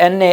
NA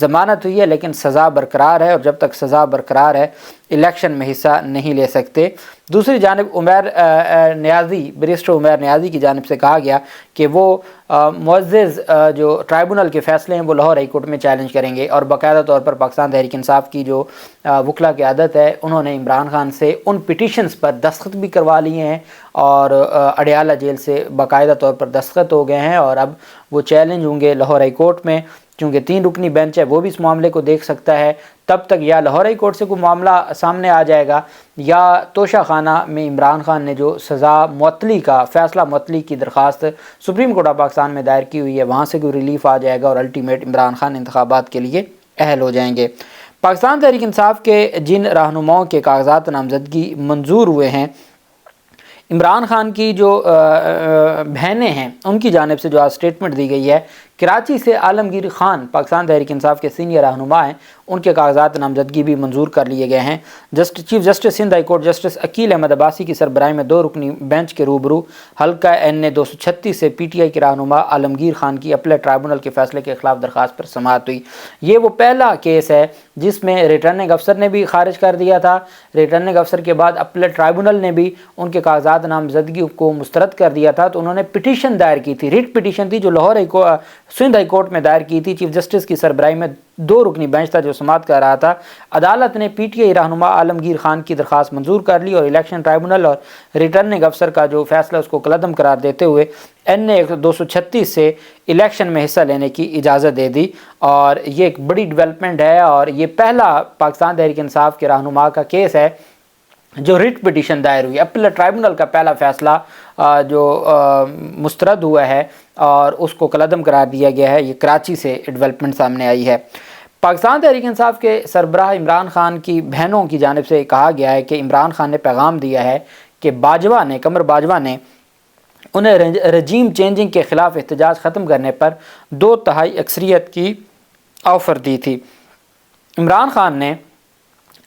ضمانت ہوئی ہے لیکن سزا برقرار ہے، اور جب تک سزا برقرار ہے الیکشن میں حصہ نہیں لے سکتے۔ دوسری جانب بیرسٹر عمیر نیازی کی جانب سے کہا گیا کہ وہ معزز جو ٹرائبونل کے فیصلے ہیں وہ لاہور ہائی کورٹ میں چیلنج کریں گے، اور باقاعدہ طور پر پاکستان تحریک انصاف کی جو وکلا کی عادت ہے، انہوں نے عمران خان سے ان پٹیشنز پر دستخط بھی کروا لیے ہیں، اور اڈیالہ جیل سے باقاعدہ طور پر دستخط ہو گئے ہیں، اور اب وہ چیلنج ہوں گے لاہور ہائی کورٹ میں، چونکہ 3 رکنی بینچ ہے وہ بھی اس معاملے کو دیکھ سکتا ہے۔ تب تک یا لاہور ہائی کورٹ سے کوئی معاملہ سامنے آ جائے گا، یا توشہ خانہ میں عمران خان نے جو سزا معطلی کا فیصلہ معطلی کی درخواست سپریم کورٹ آف پاکستان میں دائر کی ہوئی ہے وہاں سے کوئی ریلیف آ جائے گا، اور الٹیمیٹ عمران خان انتخابات کے لیے اہل ہو جائیں گے۔ پاکستان تحریک انصاف کے جن رہنماؤں کے کاغذات نامزدگی منظور ہوئے ہیں، عمران خان کی جو بہنیں ہیں ان کی جانب سے جو آج اسٹیٹمنٹ دی گئی ہے، کراچی سے عالمگیر خان پاکستان تحریک انصاف کے سینئر رہنما ہیں، ان کے کاغذات نامزدگی بھی منظور کر لیے گئے ہیں۔ Chief justice Sindh high court justice Aqeel Ahmed Abbasi کی سربراہی میں 2 رکنی بینچ کے روبرو حلقہ NA 236 سے PTI کے رہنما عالمگیر خان کی اپلیٹ ٹرائبونل کے فیصلے کے خلاف درخواست پر سماعت ہوئی۔ یہ وہ پہلا کیس ہے جس میں ریٹرننگ افسر نے بھی خارج کر دیا تھا، ریٹرننگ افسر کے بعد اپلیٹ ٹرائبونل نے بھی ان کے کاغذات نامزدگی کو مسترد کر دیا تھا، تو انہوں نے پٹیشن دائر کی تھی، ریٹ پٹیشن تھی جو سندھ ہائی کورٹ میں دائر کی تھی۔ چیف جسٹس کی سربراہی میں 2 رکنی بینچ تھا جو سماعت کر رہا تھا۔ عدالت نے PTI رہنما عالمگیر خان کی درخواست منظور کر لی، اور الیکشن ٹرائبونل اور ریٹرننگ افسر کا جو فیصلہ اس کو کالعدم قرار دیتے ہوئے NA 236 سے الیکشن میں حصہ لینے کی اجازت دے دی، اور یہ ایک بڑی ڈیولپمنٹ ہے، اور یہ پہلا پاکستان تحریک انصاف کے رہنما کا کیس ہے جو ریٹ پٹیشن دائر ہوئی۔ اپیلٹ ٹرائبونل کا پہلا فیصلہ جو مسترد ہوا ہے اور اس کو کالعدم قرار دیا گیا ہے، یہ کراچی سے ڈیولپمنٹ سامنے آئی ہے۔ پاکستان تحریک انصاف کے سربراہ عمران خان کی بہنوں کی جانب سے کہا گیا ہے کہ عمران خان نے پیغام دیا ہے کہ قمر باجوہ نے انہیں رجیم چینجنگ کے خلاف احتجاج ختم کرنے پر 2/3 اکثریت کی آفر دی تھی۔ عمران خان نے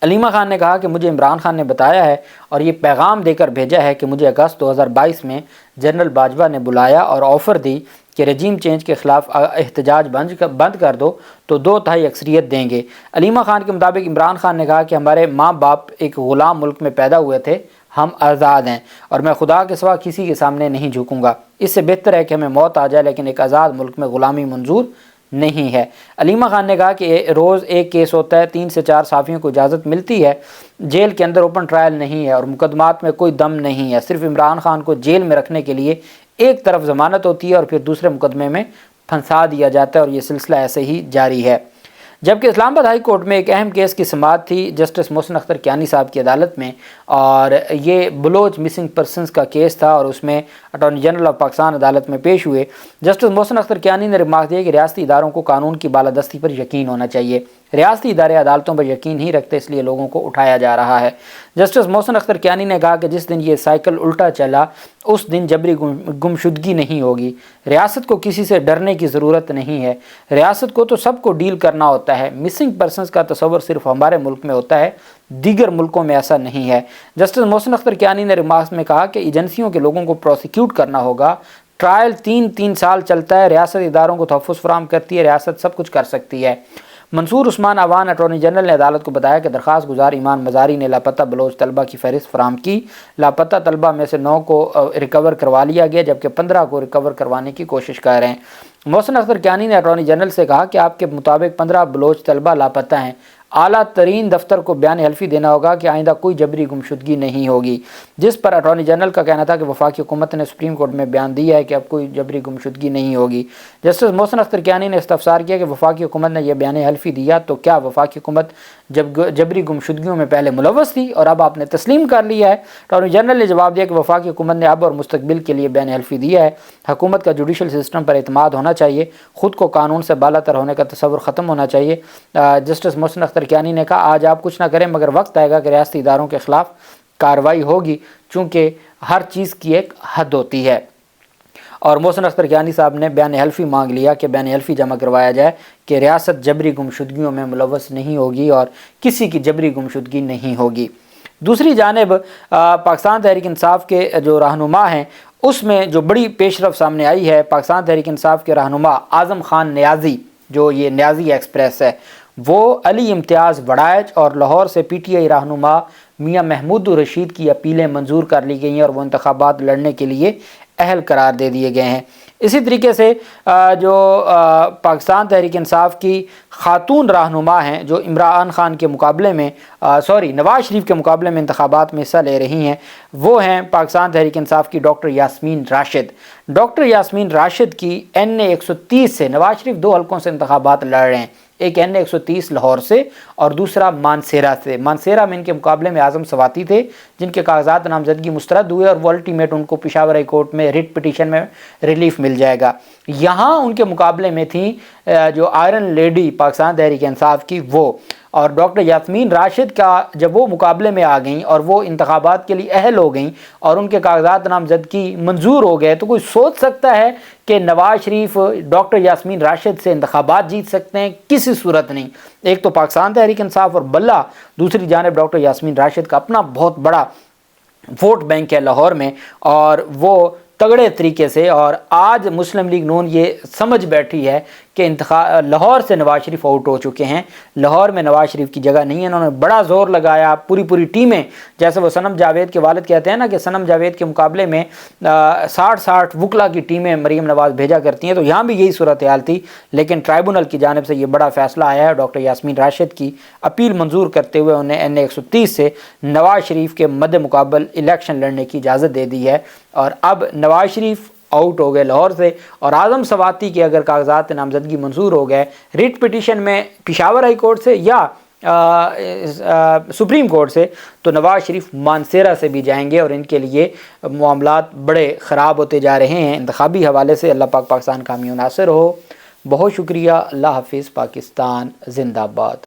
علیمہ خان نے کہا کہ مجھے عمران خان نے بتایا ہے اور یہ پیغام دے کر بھیجا ہے کہ مجھے اگست 2022 میں جنرل باجوہ نے بلایا اور آفر دی کہ رجیم چینج کے خلاف احتجاج بند کر دو تو 2/3 اکثریت دیں گے۔ علیمہ خان کے مطابق عمران خان نے کہا کہ ہمارے ماں باپ ایک غلام ملک میں پیدا ہوئے تھے، ہم آزاد ہیں اور میں خدا کے سوا کسی کے سامنے نہیں جھکوں گا۔ اس سے بہتر ہے کہ ہمیں موت آ جائے لیکن ایک آزاد ملک میں غلامی منظور نہیں ہے۔ علیمہ خان نے کہا کہ روز ایک کیس ہوتا ہے، 3 سے 4 صحافیوں کو اجازت ملتی ہے، جیل کے اندر اوپن ٹرائل نہیں ہے اور مقدمات میں کوئی دم نہیں ہے، صرف عمران خان کو جیل میں رکھنے کے لیے ایک طرف ضمانت ہوتی ہے اور پھر دوسرے مقدمے میں پھنسا دیا جاتا ہے اور یہ سلسلہ ایسے ہی جاری ہے۔ جبکہ اسلام آباد ہائی کورٹ میں ایک اہم کیس کی سماعت تھی جسٹس محسن اختر کیانی صاحب کی عدالت میں، اور یہ بلوچ مسنگ پرسنز کا کیس تھا اور اس میں اٹارنی جنرل آف پاکستان عدالت میں پیش ہوئے۔ جسٹس محسن اختر کیانی نے ریمارک دیا کہ ریاستی اداروں کو قانون کی بالادستی پر یقین ہونا چاہیے، ریاستی ادارے عدالتوں پر یقین نہیں رکھتے اس لیے لوگوں کو اٹھایا جا رہا ہے۔ جسٹس محسن اختر کیانی نے کہا کہ جس دن یہ سائیکل الٹا چلا اس دن جبری گمشدگی نہیں ہوگی، ریاست کو کسی سے ڈرنے کی ضرورت نہیں ہے، ریاست کو تو سب کو ڈیل کرنا ہوتا ہے، مسنگ پرسنز کا تصور صرف ہمارے ملک میں ہوتا ہے، دیگر ملکوں میں ایسا نہیں ہے۔ جسٹس محسن اختر کیانی نے ریمارکس میں کہا کہ ایجنسیوں کے لوگوں کو پروسیکیوٹ کرنا ہوگا، ٹرائل 3 سال چلتا ہے، ریاست اداروں کو تحفظ فراہم کرتی ہے، ریاست سب کچھ کر سکتی ہے۔ منصور عثمان عوان اٹارنی جنرل نے عدالت کو بتایا کہ درخواست گزار ایمان مزاری نے لاپتہ بلوچ طلبہ کی فہرست فراہم کی، لاپتہ طلبہ میں سے 9 کو ریکور کروا لیا گیا جبکہ 15 کو ریکور کروانے کی کوشش کر رہے ہیں۔ محسن اختر کیانی نے اٹارنی جنرل سے کہا کہ آپ کے مطابق 15 بلوچ طلبہ لاپتہ ہیں، اعلیٰ ترین دفتر کو بیان حلفی دینا ہوگا کہ آئندہ کوئی جبری گمشدگی نہیں ہوگی، جس پر اٹارنی جنرل کا کہنا تھا کہ وفاقی حکومت نے سپریم کورٹ میں بیان دیا ہے کہ اب کوئی جبری گمشدگی نہیں ہوگی۔ جسٹس محسن اختر کیانی نے استفسار کیا کہ وفاقی حکومت نے یہ بیان حلفی دیا تو کیا وفاقی حکومت جبری گمشدگیوں میں پہلے ملوث تھی اور اب آپ نے تسلیم کر لیا ہے؟ اٹارنی جنرل نے جواب دیا کہ وفاقی حکومت نے اب اور مستقبل کے لیے بیان حلفی دیا ہے، حکومت کا جوڈیشل سسٹم پر اعتماد ہونا چاہیے، خود کو قانون سے بالا تر ہونے کا تصور ختم ہونا چاہیے۔ جسٹس محسن اختر کیانی نے کہا آج آپ کچھ نہ کریں مگر وقت آئے گا کہ ریاستی اداروں کے خلاف کارروائی ہوگی، چونکہ ہر چیز کی ایک حد ہوتی ہے۔ اور محسن اختر کیانی صاحب نے بیان حلفی مانگ لیا کہ بیان حلفی جمع کروایا جائے کہ ریاست جبری گمشدگیوں میں ملوث نہیں ہوگی اور کسی کی جبری گمشدگی نہیں ہوگی۔ دوسری جانب پاکستان تحریک انصاف کے جو رہنما ہیں اس میں جو بڑی پیش رفت سامنے آئی ہے، پاکستان تحریک انصاف کے رہنما اعظم خان نیازی جو یہ نیازی ایکسپریس ہے، وہ علی امتیاز وڑائچ اور لاہور سے پی ٹی آئی رہنما میاں محمود الرشید کی اپیلیں منظور کر لی گئی ہیں اور وہ انتخابات لڑنے کے لیے اہل قرار دے دیے گئے ہیں۔ اسی طریقے سے جو پاکستان تحریک انصاف کی خاتون رہنما ہیں جو عمران خان کے مقابلے میں نواز شریف کے مقابلے میں انتخابات میں حصہ لے رہی ہیں، وہ ہیں پاکستان تحریک انصاف کی ڈاکٹر یاسمین راشد۔ ڈاکٹر یاسمین راشد کی NA 130 سے نواز شریف 2 حلقوں سے انتخابات لڑ رہے ہیں، ایک NA 130 لاہور سے اور دوسرا مانسیرہ سے۔ مانسیرہ میں ان کے مقابلے میں اعظم سواتی تھے جن کے کاغذات نامزدگی مسترد ہوئے اور وہ الٹیمیٹ ان کو پشاور ہائی کورٹ میں ریٹ پٹیشن میں ریلیف مل جائے گا۔ یہاں ان کے مقابلے میں تھیں جو آئرن لیڈی پاکستان تحریک انصاف کی وہ، اور ڈاکٹر یاسمین راشد کا جب وہ مقابلے میں آ گئیں اور وہ انتخابات کے لیے اہل ہو گئیں اور ان کے کاغذات نامزدگی منظور ہو گئے، تو کوئی سوچ سکتا ہے کہ نواز شریف ڈاکٹر یاسمین راشد سے انتخابات جیت سکتے ہیں؟ کسی صورت نہیں۔ ایک تو پاکستان تحریک انصاف اور بلہ، دوسری جانب ڈاکٹر یاسمین راشد کا اپنا بہت بڑا ووٹ بینک ہے لاہور میں، اور وہ تگڑے طریقے سے، اور آج مسلم لیگ نون یہ سمجھ بیٹھی ہے کہ لاہور سے نواز شریف آؤٹ ہو چکے ہیں، لاہور میں نواز شریف کی جگہ نہیں ہے۔ انہوں نے بڑا زور لگایا، پوری ٹیمیں، جیسے وہ صنم جاوید کے والد کہتے ہیں نا کہ صنم جاوید کے مقابلے میں 60 وکلا کی ٹیمیں مریم نواز بھیجا کرتی ہیں، تو یہاں بھی یہی صورتحال تھی، لیکن ٹرائبونل کی جانب سے یہ بڑا فیصلہ آیا ہے۔ ڈاکٹر یاسمین راشد کی اپیل منظور کرتے ہوئے انہیں NA 130 سے نواز شریف کے مد مقابل الیکشن لڑنے کی اجازت دے دی ہے، اور اب نواز شریف آؤٹ ہو گئے لاہور سے، اور اعظم سواتی کے اگر کاغذات نامزدگی منظور ہو گئے ریٹ پٹیشن میں پشاور ہائی کورٹ سے یا سپریم کورٹ سے، تو نواز شریف مانسیرہ سے بھی جائیں گے، اور ان کے لیے معاملات بڑے خراب ہوتے جا رہے ہیں انتخابی حوالے سے۔ اللہ پاک پاکستان کا حامی و ناصر ہو۔ بہت شکریہ۔ اللہ حافظ۔ پاکستان زندہ باد۔